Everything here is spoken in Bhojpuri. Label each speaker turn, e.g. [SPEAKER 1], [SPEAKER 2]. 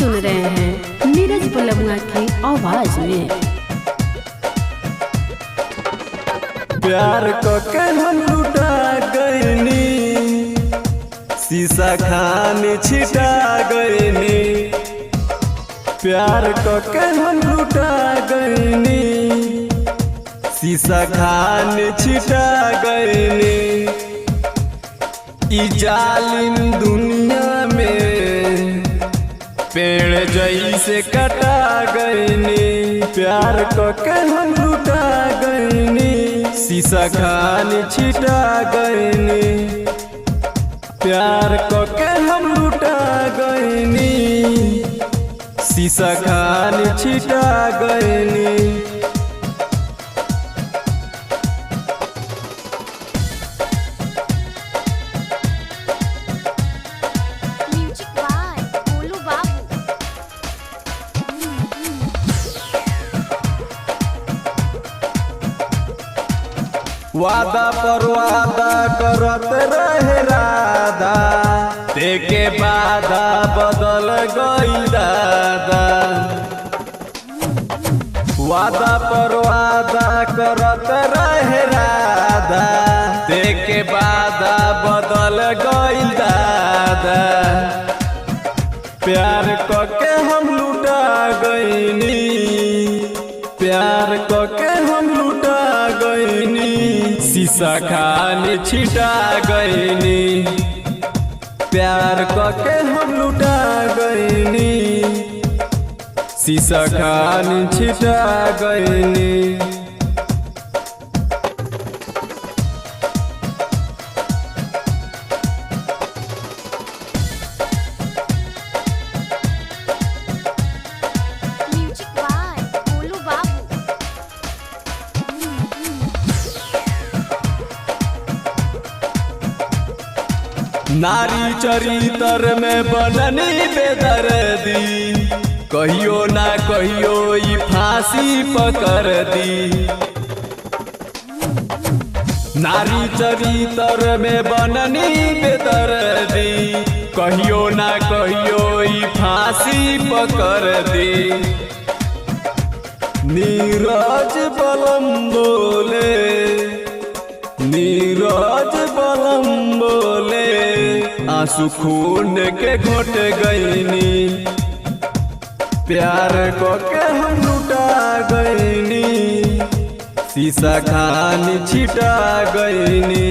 [SPEAKER 1] सुन रहे हैं नीरज बलमुआ की आवाज में।
[SPEAKER 2] प्यार को के हम लुटा गईनी, शीशा खान छिटा गईनी। प्यार को के हम लुटा गईनी, शीशा खान छिटा गईनी। ई जालिम दुनिया में पेड़ जैसे कटा गईनी। प्यार को के हम लुटा गईनी, शीशा खान छिटा गईनी। प्यार को के हम लुटा गईनी, शीशा खान छिटा गईनी। वादा पर वादा करत रहे राधा, देखे बाधा बदल गई दादा। वादा पर वादा करत रहे राधा, देखे बाधा बदल गई दादा। प्यार को के हम लुटा गईनी, प्यार को के हम लुटा गईनी। शीशा खान छिटा गईनी। प्यार को के हम लुटा गईनी, शीशा खान छिटा गईनी। नारी चरित्र में बननी बेदर्दी, कहियो ना कहियो ई फांसी पकड़ दी। नारी चरित्र में बननी बेदर्दी, कहियो ना कहियो ई फांसी पकड़ दी। नीरज बलम बोले, नीरज बलम बोले, आंसू खून के घोट गईनी। प्यार को के हम लुटा गईनी, शीशा खान छिटा गईनी।